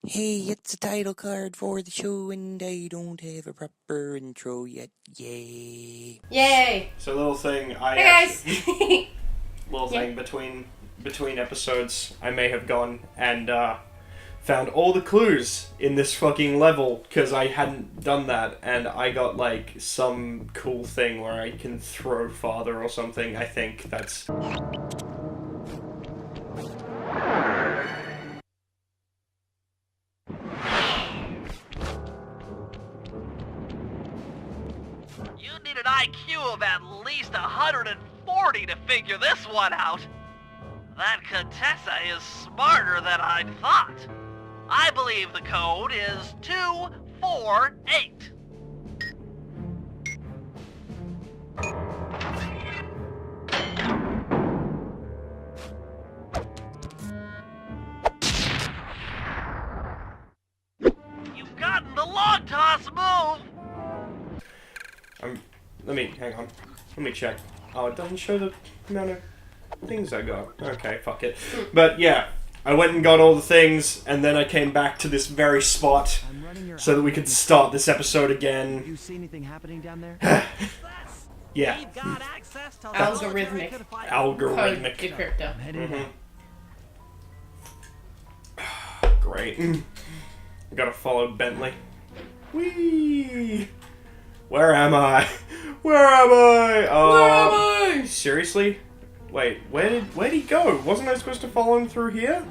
Hey, it's a title card for the show, and I don't have a proper intro yet. Yay! Yay! So little thing Hey guys! little thing between episodes, I may have gone and found all the clues in this fucking level because I hadn't done that, and I got like some cool thing where I can throw father or something. I think that's. You need an IQ of at least 140 to figure this one out. That Contessa is smarter than I'd thought. I believe the code is 248. You've gotten the long toss move. Hang on. Let me check. Oh, it doesn't show the amount of things I got. Okay, fuck it. But yeah, I went and got all the things, and then I came back to this very spot so that we could start this episode again. You see anything happening down there? Yeah. Algorithmic. Code decryptor. Great. I gotta follow Bentley. Whee! Where am I? Where am I? Where am I? Seriously? Wait, where'd he go? Wasn't I supposed to follow him through here?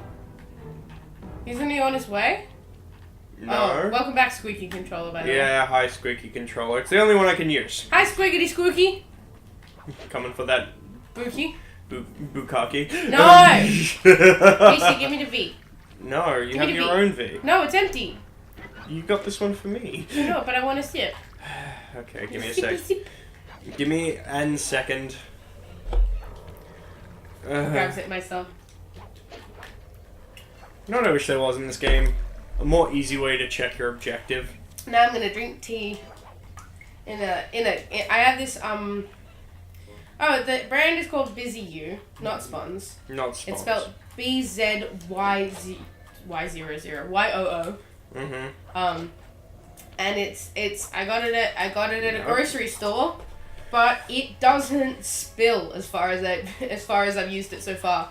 Isn't he on his way? No. Oh, welcome back, Squeaky Controller, by the way. Yeah, hi, Squeaky Controller. It's the only one I can use. Hi, Squiggity Squooky. Coming for that Bookie. bukkake. No! Casey, give me the V. No, you Give have me the your V. own V. No, it's empty. You got this one for me. No, but I want to sip. Okay, give me a Sippy sec. sip. Give me a second. Grabs it myself. You know what I wish there was in this game? A more easy way to check your objective. Now I'm gonna drink tea. I have this Oh, the brand is called Busy You, not Spons. Not sponsors. It's spelled BZYZ Y00 YOO. And it's I got it at a grocery store, but it doesn't spill as far as I've used it so far.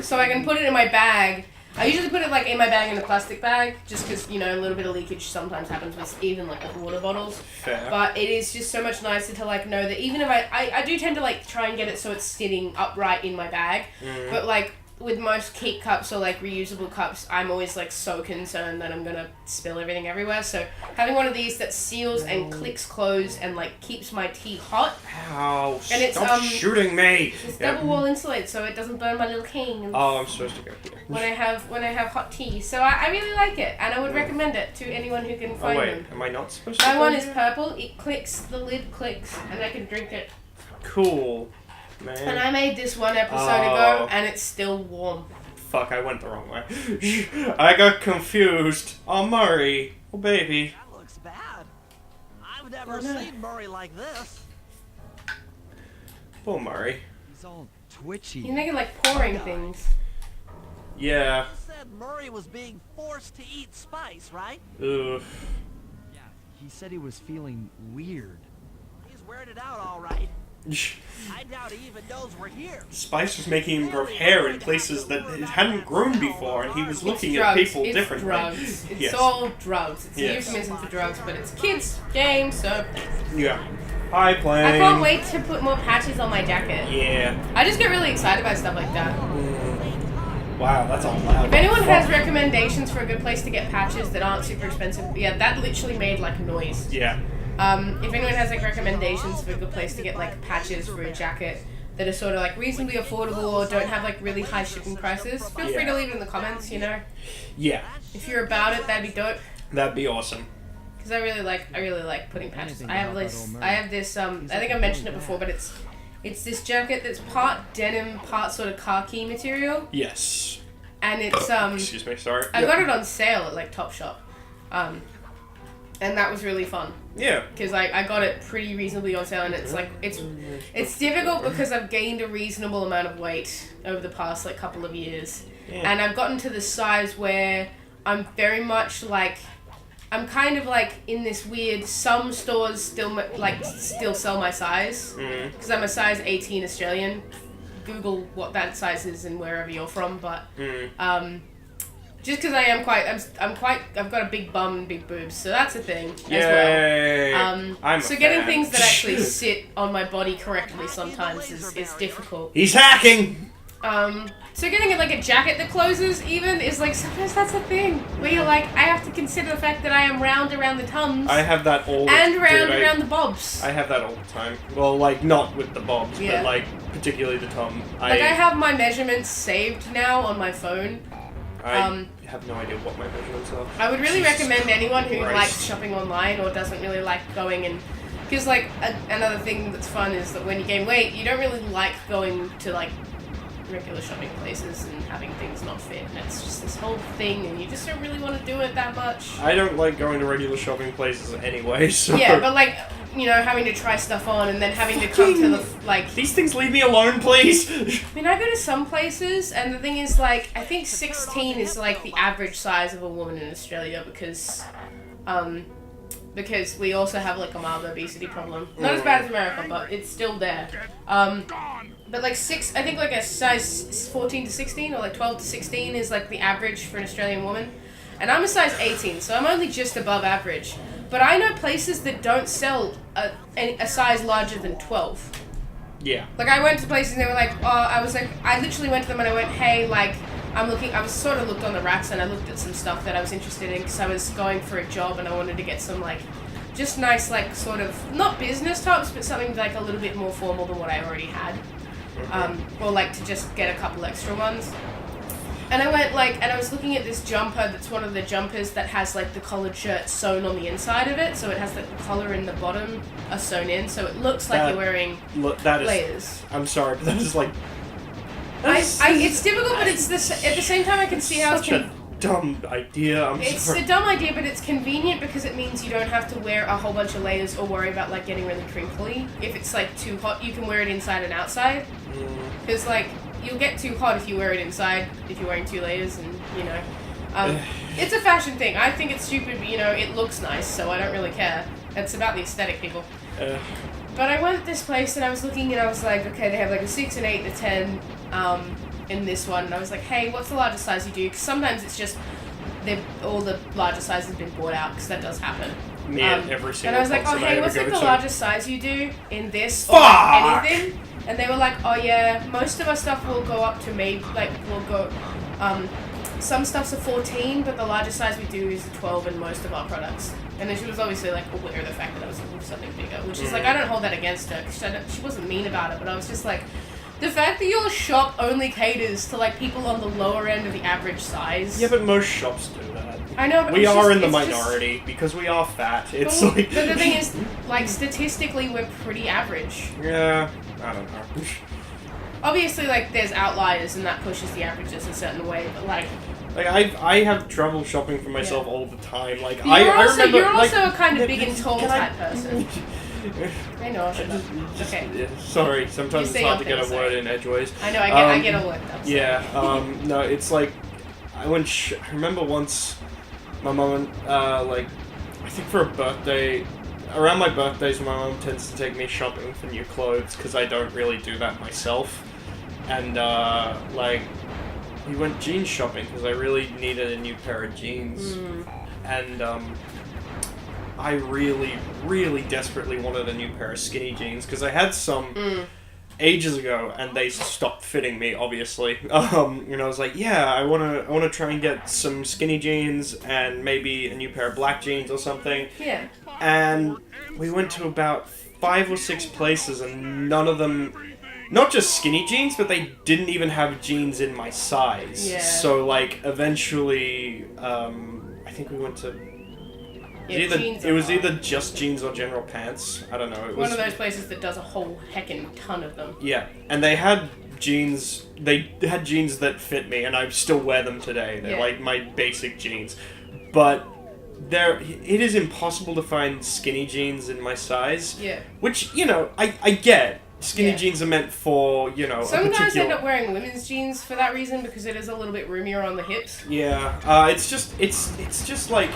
So I can put it in my bag. I usually put it like in my bag in a plastic bag, just because a little bit of leakage sometimes happens with even like with water bottles. Fair. But it is just so much nicer to like know that even if I do tend to like try and get it so it's sitting upright in my bag, but like with most keep cups or like reusable cups, I'm always like so concerned that I'm gonna spill everything everywhere. So having one of these that seals and clicks closed and like keeps my tea hot. Ow, And it's, stop shooting me! It's double wall insulated, so it doesn't burn my little king. Oh, I'm supposed to go here. When I have hot tea, so I really like it, and I would recommend it to anyone who can Oh find wait, them. am I not supposed to My go one is here? purple. It clicks, the lid clicks, and I can drink it. Cool. Man. And I made this one episode Oh. ago, and it's still warm. Fuck, I went the wrong way. I got confused. Oh, Murray. Oh, baby. That looks bad. I've never seen Murray like this. Poor Murray. He's all twitchy. He's making like pouring things. Yeah. You said Murray was being forced to eat spice, right? Ugh. Yeah, he said he was feeling weird. He's weirded out all right. I doubt he even knows we're here. Spice was making him grow hair in places that it hadn't grown before, and he was looking It's at drugs. people It's differently. drugs. It's Yes. all drugs. It's a Yes. euphemism for drugs, but it's kids' game, so Yeah. Hi, plane. I can't wait to put more patches on my jacket. Yeah. I just get really excited about stuff like that. Wow, that's all loud. If anyone has recommendations for a good place to get patches that aren't super expensive, yeah, that literally made like noise. Yeah. If anyone has like recommendations for a good place to get like patches for a jacket that are sort of like reasonably affordable or don't have like really high shipping prices, feel free to leave it in the comments. Yeah. If you're about it, that'd be dope. That'd be awesome. Because I really like putting patches. I have this. I think I mentioned it before, but it's this jacket that's part denim, part sort of khaki material, Yes. and it's Excuse me, sorry. I got it on sale at like Topshop. and that was really fun. Yeah. Because I got it pretty reasonably on sale, and it's like it's difficult because I've gained a reasonable amount of weight over the past like couple of years, and I've gotten to the size where I'm very much like I'm kind of like in this weird. Some stores still sell my size because I'm a size 18 Australian. Google what that size is and wherever you're from, but just because I am I've got a big bum and big boobs, so that's a thing as well. So getting things that actually sit on my body correctly sometimes is difficult. He's hacking! So getting like a jacket that closes even is like sometimes that's a thing where you're like, I have to consider the fact that I am round around the tums. I have that all the time. And round around the bobs. I have that all the time. Well, like, not with the bobs, but like, particularly the tum. I have my measurements saved now on my phone. I have no idea what my measurements are. I would really recommend anyone who likes shopping online or doesn't really like going and... Because, like, another thing that's fun is that when you gain weight, you don't really like going to, like, regular shopping places and having things not fit. And it's just this whole thing, and you just don't really want to do it that much. I don't like going to regular shopping places anyway, so... Yeah, but, like, you know, having to try stuff on and then having to come to the, like... These things leave me alone, please! I mean, I go to some places, and the thing is, like, I think 16 is, like, the average size of a woman in Australia because we also have, like, a mild obesity problem. Not as bad as America, but it's still there. But, like, I think, like, a size 14 to 16, or, like, 12 to 16 is, like, the average for an Australian woman. And I'm a size 18, so I'm only just above average. But I know places that don't sell a size larger than 12. Yeah. Like, I went to places and they were like, I literally went to them and I went, hey, like, I was sort of looked on the racks and I looked at some stuff that I was interested in because I was going for a job and I wanted to get some, like, just nice, like, sort of, not business tops, but something, like, a little bit more formal than what I already had. Or, like, to just get a couple extra ones. And I went, like, and I was looking at this jumper that's one of the jumpers that has, like, the collared shirt sewn on the inside of it. So it has, like, the collar in the bottom are sewn in. So it looks like you're wearing layers. I'm sorry, but that is, like... It's difficult, but it's at the same time I can see how it's... a dumb idea. It's a dumb idea, but it's convenient because it means you don't have to wear a whole bunch of layers or worry about, like, getting really crinkly. If it's, like, too hot, you can wear it inside and outside. Because, like... You'll get too hot if you wear it inside, if you're wearing 2 layers, and, you know. It's a fashion thing. I think it's stupid, but, you know, it looks nice, so I don't really care. It's about the aesthetic, people. But I went to this place, and I was looking, and I was like, okay, they have, like, a 6, an 8, and a 10 in this one. And I was like, hey, what's the largest size you do? Because sometimes it's just all the larger size has been bought out, because that does happen. Yeah, every single And I was like, oh, hey, what's, like, the largest size you do in this? Or anything? And they were like, oh yeah, most of our stuff will go up to maybe, like, some stuff's a 14, but the largest size we do is a 12 in most of our products. And then she was obviously, like, aware of the fact that I was looking for something bigger, which is, like, I don't hold that against her, because she wasn't mean about it, but I was just like, the fact that your shop only caters to, like, people on the lower end of the average size. Yeah, but most shops do that. I know, but we are in the minority because we are fat. It's but like... But the thing is, like, statistically, we're pretty average. Yeah, I don't know. Obviously, like, there's outliers and that pushes the averages a certain way, but, like... Like, I have trouble shopping for myself all the time. Like, I remember, you're also a kind of big and tall type person. I know, okay. Yeah, sorry, sometimes it's hard to get a word in edgeways. I know, I get a word up. Yeah, no, it's like, I remember once, my mom, like, I think for a birthday, around my birthdays, my mom tends to take me shopping for new clothes, because I don't really do that myself. And, like, we went jeans shopping, because I really needed a new pair of jeans. And, I really, really desperately wanted a new pair of skinny jeans, because I had some ages ago, and they stopped fitting me, obviously. And I was like, yeah, I wanna try and get some skinny jeans, and maybe a new pair of black jeans or something. Yeah. And we went to about 5 or 6 places, and none of them, not just skinny jeans, but they didn't even have jeans in my size. Yeah. So, like, eventually, I think we went to... It was either just jeans or general pants. I don't know. It was one of those places that does a whole heckin' ton of them. Yeah, and they had jeans. They had jeans that fit me, and I still wear them today. They're like my basic jeans. But it is impossible to find skinny jeans in my size. Yeah. Which, I get. Skinny Yeah. jeans are meant for, Some a guys particular... end up wearing women's jeans for that reason because it is a little bit roomier on the hips. Yeah, it's just like...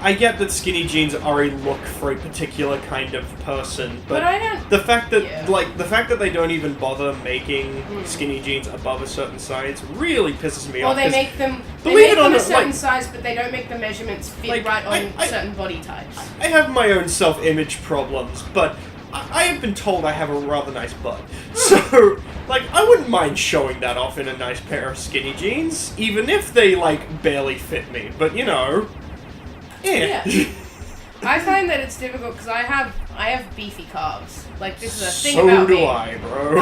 I get that skinny jeans are a look for a particular kind of person, but I don't... the fact that Yeah. the fact that they don't even bother making skinny jeans above a certain size really pisses me Or off. they 'cause make them believe it or a not, certain like- size, but they don't make the measurements fit Like, right on I- certain body types. I have my own self-image problems, but I have been told I have a rather nice butt. So, I wouldn't mind showing that off in a nice pair of skinny jeans, even if they, barely fit me. But, yeah. I find that it's difficult because I have beefy calves. This is a thing So about do me. I, bro.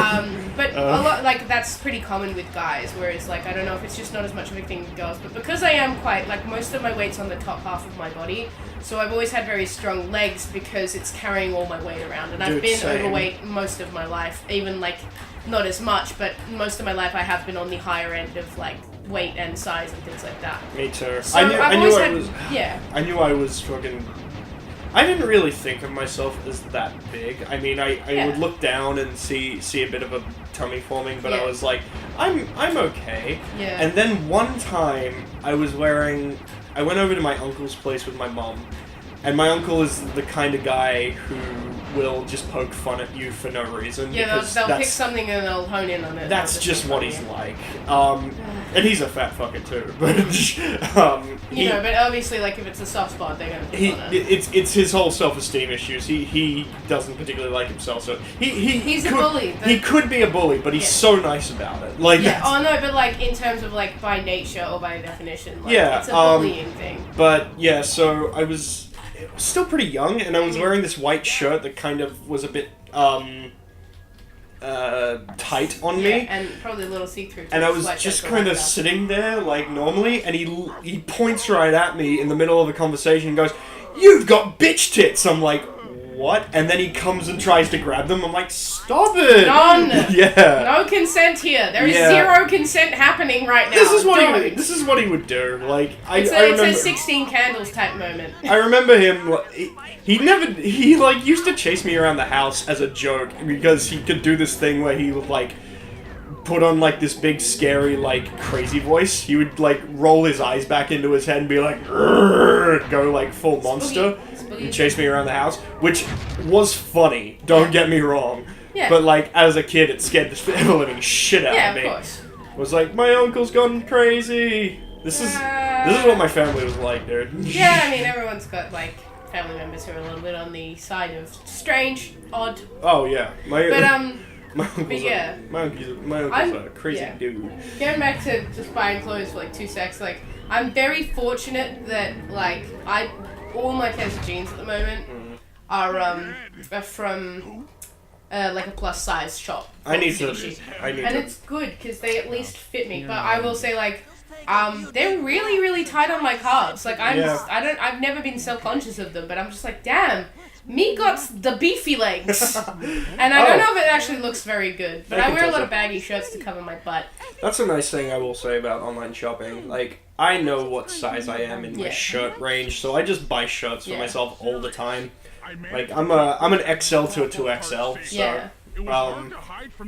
But a lot that's pretty common with guys. Whereas I don't know if it's just not as much of a thing with girls. But because I am quite most of my weight's on the top half of my body, so I've always had very strong legs because it's carrying all my weight around. And I've Dude, been same. overweight most of my life. Even not as much, but most of my life I have been on the higher end of weight and size and things like that. Me too. So I knew I I knew I was fucking... I didn't really think of myself as that big. I mean, I would look down and see a bit of a tummy forming, but I Yeah. was like, I'm okay. Yeah. And then one time, I went over to my uncle's place with my mom, and my uncle is the kind of guy who will just poke fun at you for no reason. Yeah, because they'll pick that's- something and they'll hone in on it. That's They'll just make what fun he's of you. like. And he's a fat fucker too. But But obviously, if it's a soft spot, they're gonna pick on it. it's his whole self-esteem issues. He doesn't particularly like himself, so He's a could, bully. He could be a bully, but he's Yeah. so nice about it. Yeah. Oh no, but in terms of by nature or by definition, Yeah, it's a bullying thing. But yeah, so I was still pretty young, and I was wearing this white shirt that kind of was a bit tight on Yeah, me. and probably a little see-through. And I was just kind of sitting there normally, and he points right at me in the middle of a conversation and goes, "You've got bitch tits!" I'm like, what? And then he comes and tries to grab them. I'm like, stop it! None! Yeah. No consent here. There is Yeah. zero consent happening right now. This is what Don't. he would do. I It's remember, a 16 candles type moment. I remember him. He used to chase me around the house as a joke because he could do this thing where he would put on this big scary crazy voice. He would roll his eyes back into his head and be like, "Rrrr," go full monster Spooky. and chase me around the house, which was funny. Don't get me wrong. Yeah. But as a kid, it scared the ever living shit out Yeah, of of me. course. It was like, my uncle's gone crazy. This is what my family was like, dude. Yeah, I mean, everyone's got family members who are a little bit on the side of strange, odd. Oh yeah, my But uncle's yeah. my uncle's I'm- a crazy yeah. dude. Going back to just buying clothes for 2 secs, I'm very fortunate that all my pairs of jeans at the moment are from a plus size shop. I need to. And it's good because they at least fit me. But I will say they're really really tight on my calves. I've never been self-conscious of them, but I'm just damn. Me got the beefy legs, and I don't know if it actually looks very good. But I I can wear a tell lot so. of baggy shirts to cover my butt. That's a nice thing I will say about online shopping. I know what size I am in my Yeah. shirt range, so I just buy shirts for Yeah. myself all the time. I'm an XL to a 2XL. So, Yeah.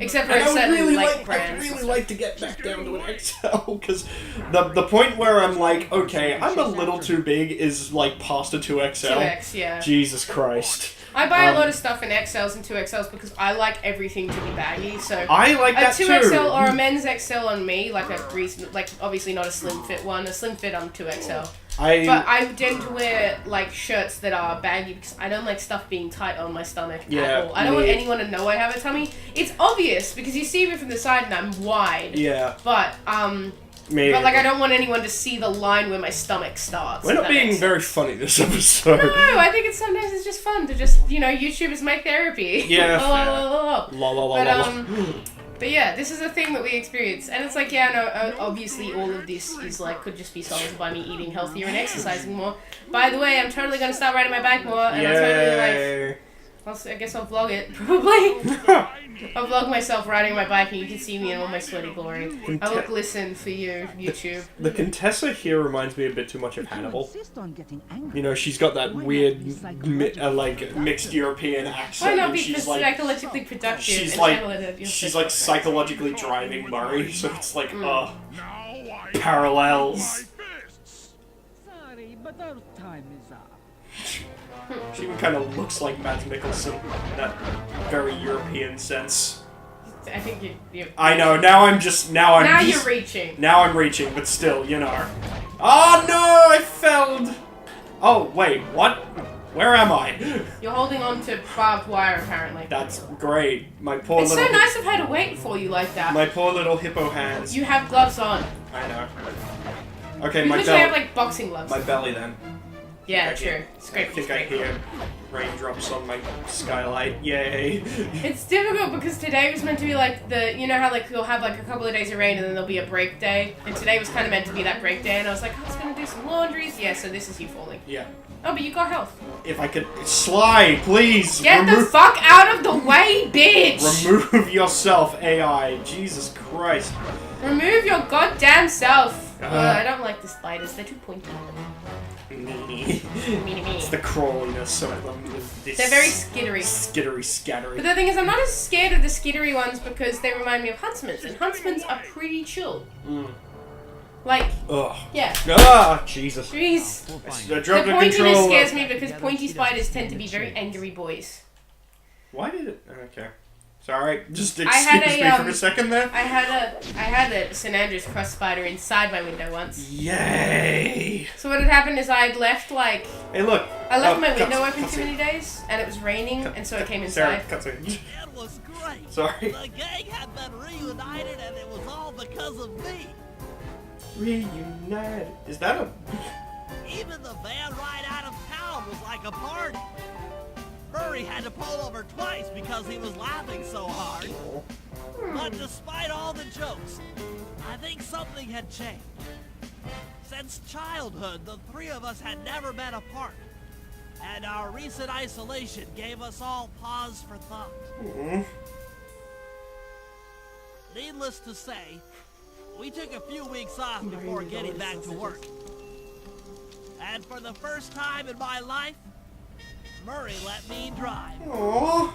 Except for And I would certain really brands. and really stuff. like to get back down to an XL because the point where I'm okay, I'm a little too big is past a 2XL. 2X, yeah. Jesus Christ. I buy a lot of stuff in XLs and 2XLs because I like everything to be baggy. So I like a that 2XL too. or a men's XL on me, a recent, obviously not a slim fit one. A slim fit on 2XL. But I tend to wear shirts that are baggy because I don't like stuff being tight on my stomach Yeah, at all. I don't want me- anyone to know I have a tummy. It's obvious because you see me from the side and I'm wide. Yeah, But maybe. but I don't want anyone to see the line where my stomach starts. We're if not that being makes very sense. funny this episode. No, I think sometimes it's just fun to just YouTube is my therapy. Yeah, La, fair. la, la, la. La la la But la la. but yeah, this is a thing that we experience, and it's obviously all of this is could just be solved by me eating healthier and exercising more. By the way, I'm totally gonna start riding my bike more, and I'm totally Yay. I guess I'll vlog it, probably. I'll vlog myself riding my bike and you can see me in all my sweaty glory. I will glisten for you, YouTube. The Contessa here reminds me a bit too much of Hannibal. You know, she's got that weird, like, mixed European accent. Why not and be she's psychologically productive? she's and she's like psychologically driving Murray, so it's like, parallels. Sorry, but our time is up. She even kind of looks like Mads Mikkelsen in that very European sense. I think you. I know. Now you're reaching. Now I'm reaching, but still, you know. Oh no! I failed. Oh wait, what? Where am I? You're holding on to barbed wire, apparently. That's great. My poor It's little. so nice of her to wait for you like that. My poor little hippo hands. You have gloves on. I know. Okay, You my literally have belly. like boxing gloves. My belly then. Yeah, true. I think I hear raindrops on my skylight. Yay! It's difficult because today was meant to be like you know how like you'll have like a couple of days of rain and then there'll be a break day, and today was kind of meant to be that break day, and I was like, I was gonna do some laundries. Yeah, so this is you falling. Yeah. Oh, but you got health. If I could slide, please. Get the fuck out of the way, bitch! Remove yourself, AI. Jesus Christ. Remove your goddamn self. I don't like the spiders. They're too pointy. It's the crawliness of them. They're very skittery. Skittery, scattery. But the thing is, I'm not as scared of the skittery ones because they remind me of huntsmans, and huntsmans are pretty chill. Like, ugh. Yeah. Ah, Jesus. Jeez. I The dropped the pointiness controller. scares me because pointy spiders tend to be very angry boys. Why did it? Okay. Sorry. Just I had excuse me for a second there. I had a St. Andrews cross spider inside my window once. Yay! So what had happened is I had left like Hey, look. I left my cuts- window open cuts too it. many days, and it was raining, and so I came Sarah, inside. cuts it. It was great. Sorry. The gang had been reunited, and it was all because of me. Reunited. Is that a? Even the van ride out of town was like a party. Murray had to pull over twice because he was laughing so hard. But despite all the jokes, I think something had changed. Since childhood, the three of us had never been apart. And our recent isolation gave us all pause for thought. Needless to say, we took a few weeks off before getting back to work. And for the first time in my life, Murray let me drive. Aww.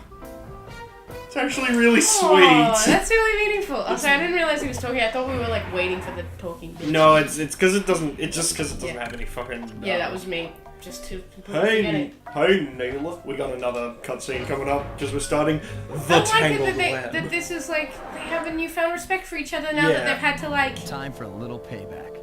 It's actually really sweet. Oh, that's really meaningful. Oh, sorry, I didn't realize he was talking. I thought we were like waiting for the talking bit. No, it's because it doesn't. It's just because it doesn't have any fucking. Yeah, that was me. Just to completely forget Hey, it. hey, Neela. We got another cutscene coming up because we're starting the I like it Tangled that, Web. that this is like they have a newfound respect for each other now that they've had to like. Time for a little payback.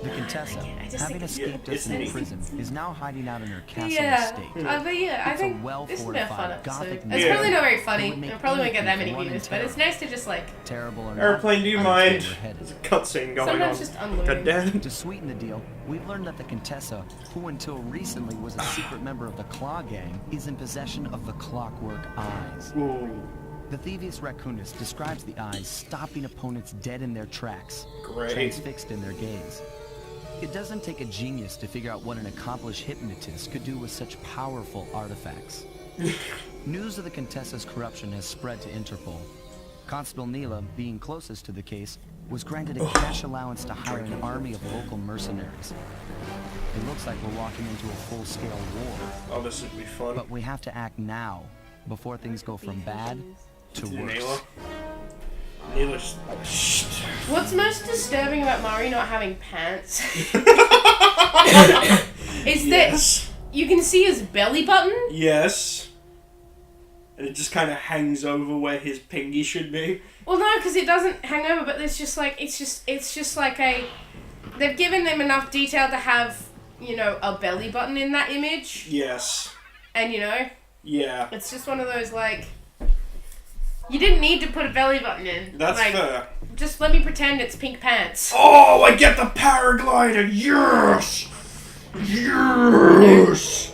The Contessa, I just having think it's- escaped us it's in neat. prison, is now hiding out in her castle Yeah, estate. but yeah, I It's a think this is a fun well-fortified episode. Gothic It's mansion probably not very that funny. would make I probably won't get that many anything views, run but in it's nice to just like. Terrible or not, Airplane, do you I mind? understand where we're There's a headed. cutscene going Sometimes on. just unloading. God damn. To sweeten the deal, we've learned that the Contessa, who until recently was a secret member of the Claw Gang, is in possession of the Clockwork Eyes. Ooh, The Thievius Raccoonus describes the eyes stopping opponents dead in their tracks, great. transfixed in their gaze. It doesn't take a genius to figure out what an accomplished hypnotist could do with such powerful artifacts. News of the Contessa's corruption has spread to Interpol. Constable Neela, being closest to the case, was granted a cash allowance to hire an army of local mercenaries. It looks like we're walking into a full-scale war, Oh, this would be fun. but we have to act now, before things go from bad to worse. Neela. Neela, shh. What's most disturbing about Mari not having pants is that you can see his belly button. Yes. And it just kind of hangs over where his pingy should be. Well, no, because it doesn't hang over, but it's just like it's just like a. They've given them enough detail to have a belly button in that image, Yes. and Yeah. it's just one of those like. You didn't need to put a belly button in. That's like, fair. Just let me pretend it's pink pants. Oh, I get the paraglider! Yes! Yes!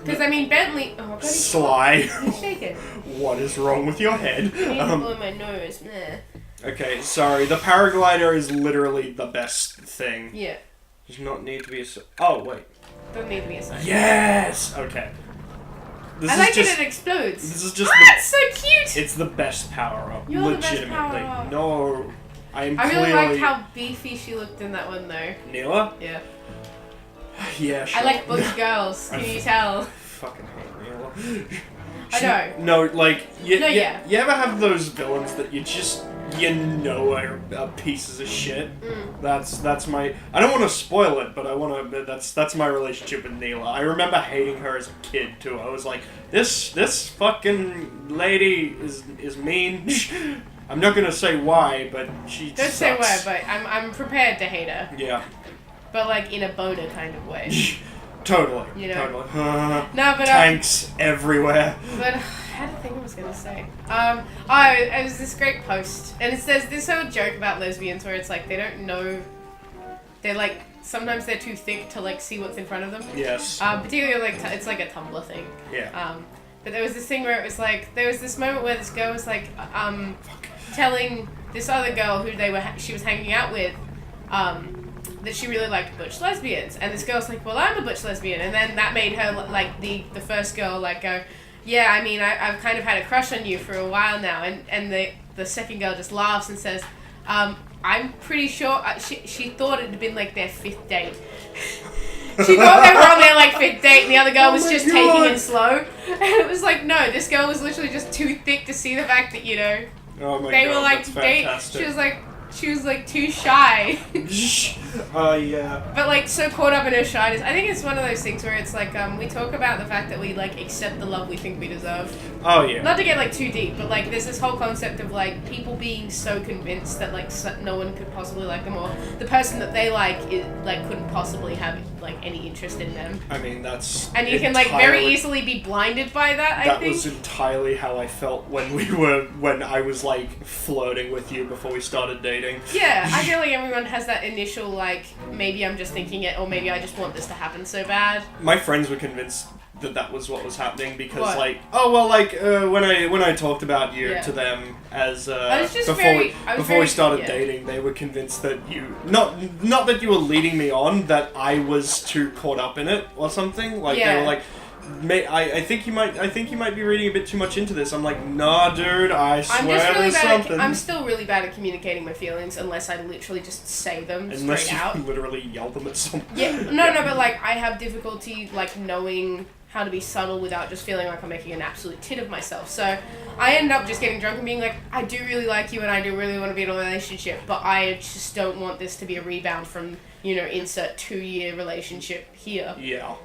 Because I mean Bentley. Oh God, he's Sly. shaking. What is wrong with your head? I need to blow my nose. Meh. Okay, sorry. The paraglider is literally the best thing. Yeah. Does not need to be a. Oh wait. Doesn't need to be a sign. Yes. Okay. I like it explodes. This is just it's so cute! It's the best power-up. You're legitimately. the best power-up. No, I really liked how beefy she looked in that one, though. Neela? Yeah. Yeah, sure. I like butch girls, can you tell? Fucking hate Neela. I know. No, like, you ever have those villains that you know are pieces of shit? That's my... I don't want to spoil it, but I want to... That's my relationship with Neela. I remember hating her as a kid, too. I was like, this fucking lady is mean. I'm not gonna say why, but she Don't sucks. say why, but I'm prepared to hate her. Yeah. But, like, in a boner kind of way. Totally. You know? Totally. No, but... tanks everywhere. But I had a thing I was gonna say. It was this great post, and it says this whole joke about lesbians where it's like they don't know, they're like sometimes they're too thick to like see what's in front of them. Yes. Particularly like it's like a Tumblr thing. Yeah. But there was this thing where it was like there was this moment where this girl was like telling this other girl who she was hanging out with that she really liked butch lesbians, and this girl's like, well, I'm a butch lesbian, and then that made her like the first girl like go, yeah, I mean, I've kind of had a crush on you for a while now, and the second girl just laughs and says, I'm pretty sure she thought it had been like their 5th date. She thought they were on their like 5th date, and the other girl was just taking it slow, and it was like, no, this girl was literally just too thick to see the fact that they were like fantastic. She was like too shy. Yeah. But like so caught up in her shyness. I think it's one of those things where it's like we talk about the fact that we like accept the love we think we deserve. Oh yeah. Not to get like too deep, but like there's this whole concept of like people being so convinced that like no one could possibly like them, or the person that they like couldn't possibly have like any interest in them. I mean that's. And you can like very easily be blinded by that. I think that was entirely how I felt when I was like flirting with you before we started dating. Yeah, I feel like everyone has that initial like, maybe I'm just thinking it, or maybe I just want this to happen so bad. My friends were convinced that was what was happening because what? like, when I talked about you to them as before we started dating, they were convinced that you not that you were leading me on, that I was too caught up in it or something. Like they were like, I think you might be reading a bit too much into this. I'm like, nah, dude. I swear there's something. I'm still really bad at communicating my feelings unless I literally just say them unless straight out. You literally yell them at someone. Yeah, no, but like I have difficulty like knowing how to be subtle without just feeling like I'm making an absolute tit of myself. So I end up just getting drunk and being like, I do really like you and I do really want to be in a relationship, but I just don't want this to be a rebound from insert 2-year relationship here. Yeah.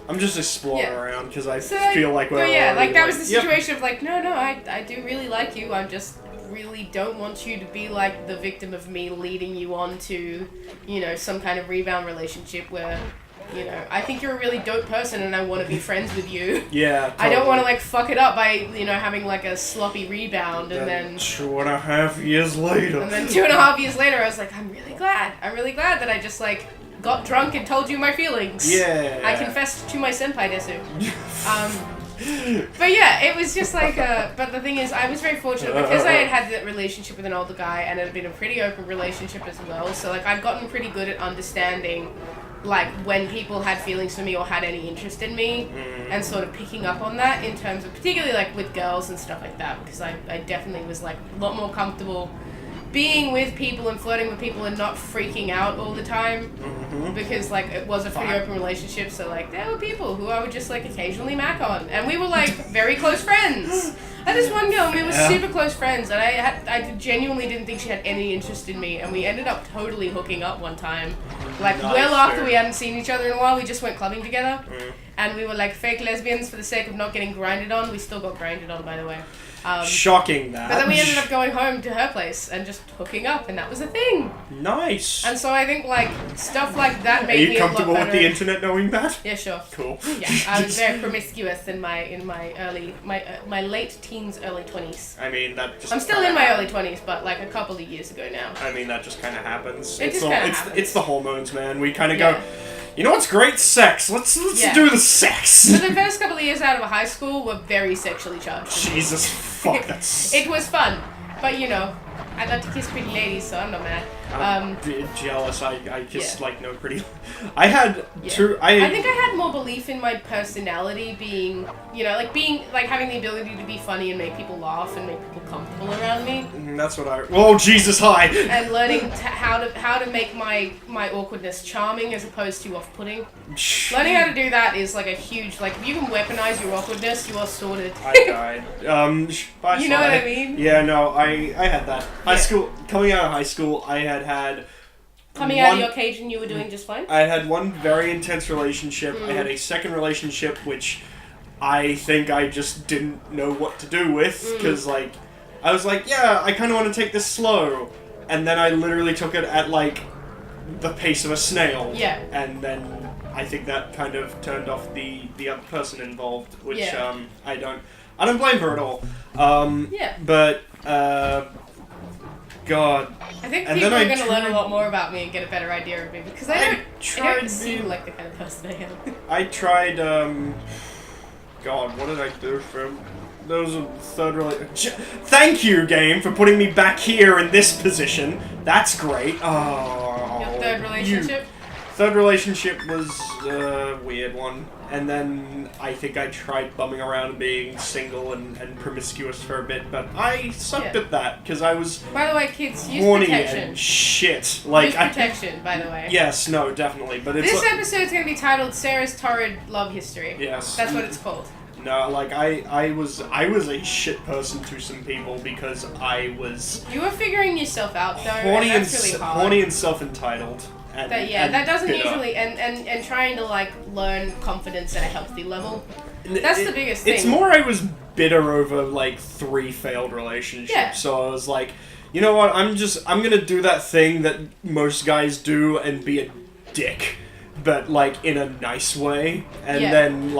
I'm just exploring around because I feel like we're that was the situation of like, no, I do really like you. I just really don't want you to be like the victim of me leading you on to, some kind of rebound relationship where, I think you're a really dope person and I want to be friends with you. Yeah, totally. I don't want to like fuck it up by, having like a sloppy rebound and then 2.5 years later. And then 2.5 years later I was like, I'm really glad that I just like got drunk and told you my feelings. Yeah. I confessed to my senpai desu. But yeah, it was just like, but the thing is, I was very fortunate because I had that relationship with an older guy and it had been a pretty open relationship as well. So like I'd gotten pretty good at understanding like when people had feelings for me or had any interest in me and sort of picking up on that in terms of particularly like with girls and stuff like that, because I definitely was like a lot more comfortable being with people and flirting with people and not freaking out all the time because like it was a pretty open relationship, so like there were people who I would just like occasionally mac on and we were like very close friends. I had this one girl and we were super close friends and I genuinely didn't think she had any interest in me and we ended up totally hooking up one time. Like well after we hadn't seen each other in a while, we just went clubbing together and we were like fake lesbians for the sake of not getting grinded on. We still got grinded on, by the way. Shocking that. But then we ended up going home to her place and just hooking up, and that was a thing. Nice. And so I think like stuff like that made me a lot better. Are you comfortable with the internet knowing that? Yeah, sure. Cool. Yeah, I was very promiscuous in my late teens, early 20s. I mean that. I'm still in my early 20s, but like a couple of years ago now. I mean that just kind of happens. It's the hormones, man. We kind of go. You know what's great? Sex. Let's do the sex. So the first couple of years out of high school were very sexually charged. Jesus fuck, that's... It was fun, but I love to kiss pretty ladies, so I'm not mad. I'm jealous. I just like no pretty. I had two. I think I had more belief in my personality being, having the ability to be funny and make people laugh and make people comfortable around me. That's what I. Oh Jesus! Hi. And learning how to make my awkwardness charming as opposed to off-putting. Learning how to do that is like a huge if you can weaponize your awkwardness, you are sorted. I died. Bye, you know what I mean? Yeah, no, I had that. High school, coming out of high school, I had coming out of your cage and you were doing just fine? I had one very intense relationship. I had a second relationship which I think I just didn't know what to do with, because I was like, yeah, I kind of want to take this slow, and then I literally took it at the pace of a snail. Yeah. And then I think that kind of turned off the other person involved, which I don't blame her at all. But God. I think people are going to learn a lot more about me and get a better idea of me, because I don't seem like the kind of person I am. I tried. God, what did I do for? There was a third relationship. Thank you, game, for putting me back here in this position. That's great. Oh. Your third relationship? Third relationship was a weird one. And then I think I tried bumming around being single and promiscuous for a bit, but I sucked at that because I was. By the way, kids, use horny protection. And shit. Use protection, by the way. Yes, no, definitely. But this episode's going to be titled Sarah's Torrid Love History. Yes. That's what it's called. No, I was a shit person to some people because I was. You were figuring yourself out though, and that's really hard. Horny and self-entitled. That doesn't usually and trying to learn confidence at a healthy level. That's the biggest thing. It's more I was bitter over 3 failed relationships. Yeah. So I was like, you know what? I'm gonna do that thing that most guys do and be a dick, but in a nice way. And then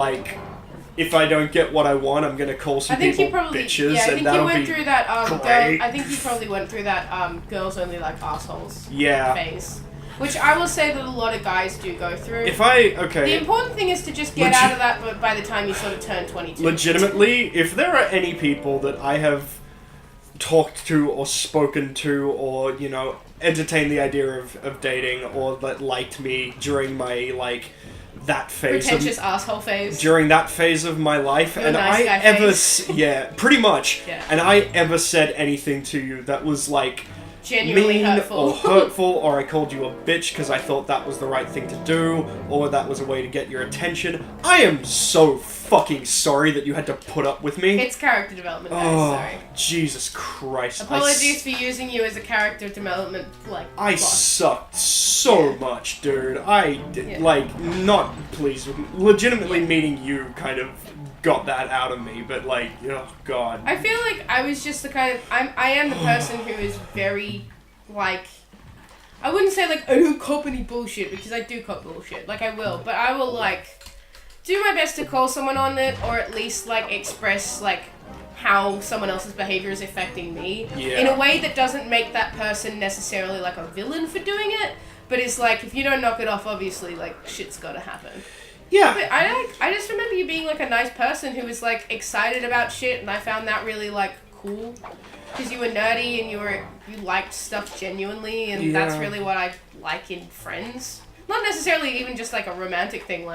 if I don't get what I want, I'm gonna call some people bitches, and that'll be great. I think you probably went through that girls only like assholes phase. Which I will say that a lot of guys do go through. The important thing is to just get out of that by the time you sort of turn 22. Legitimately, if there are any people that I have talked to or spoken to or, entertained the idea of dating or that liked me during my, that phase. Pretentious asshole phase. During that phase of my life. And pretty much. Yeah. And I ever said anything to you that was, genuinely mean hurtful, or I called you a bitch because I thought that was the right thing to do, or that was a way to get your attention. I am so fucking sorry that you had to put up with me. It's character development, guys. Sorry. Jesus Christ. Apologies for using you as a character development, I sucked so much, dude. I did, not pleased with legitimately meeting you kind of got that out of me, but oh God. I feel like I was just the kind of I am the person who is very I wouldn't say I don't cop any bullshit, because I do cop bullshit. I will, but I will do my best to call someone on it, or at least express how someone else's behavior is affecting me in a way that doesn't make that person necessarily a villain for doing it, but it's if you don't knock it off, obviously shit's gotta happen. Yeah. But I just remember you being a nice person who was excited about shit, and I found that really cool, because you were nerdy and you liked stuff genuinely, and that's really what I like in friends. Not necessarily even just a romantic thing.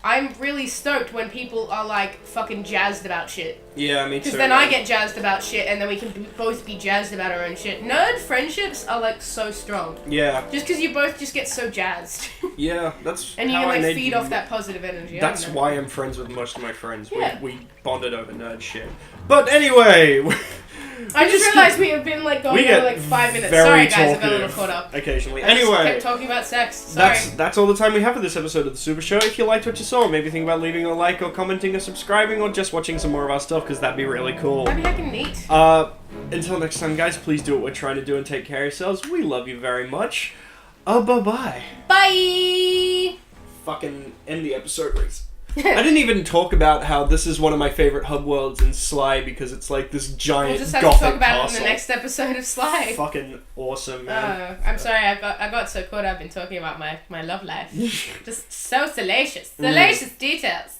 I'm really stoked when people are fucking jazzed about shit. Yeah, me too. Because then I get jazzed about shit, and then we can both be jazzed about our own shit. Nerd friendships are so strong. Yeah. Just because you both just get so jazzed. Yeah, that's and you how can feed off that positive energy. That's why I'm friends with most of my friends. Yeah. We bonded over nerd shit. But anyway. I just realized we have been going on 5 minutes. Sorry guys, I've got a little caught up. Occasionally. I just anyway. kept talking about sex. Sorry. That's all the time we have for this episode of the Super Show. If you liked what you saw, maybe think about leaving a like or commenting or subscribing or just watching some more of our stuff, because that'd be really cool. That'd be heckin' neat. Until next time, guys, please do what we're trying to do and take care of yourselves. We love you very much. Bye-bye. Bye! Fucking end the episode, please. I didn't even talk about how this is one of my favorite hub worlds in SLY, because it's this giant we'll just have gothic to talk about castle. it in the next episode of SLY. Fucking awesome, man. I'm sorry, I got so caught up in talking about my love life. Just so salacious. Salacious details.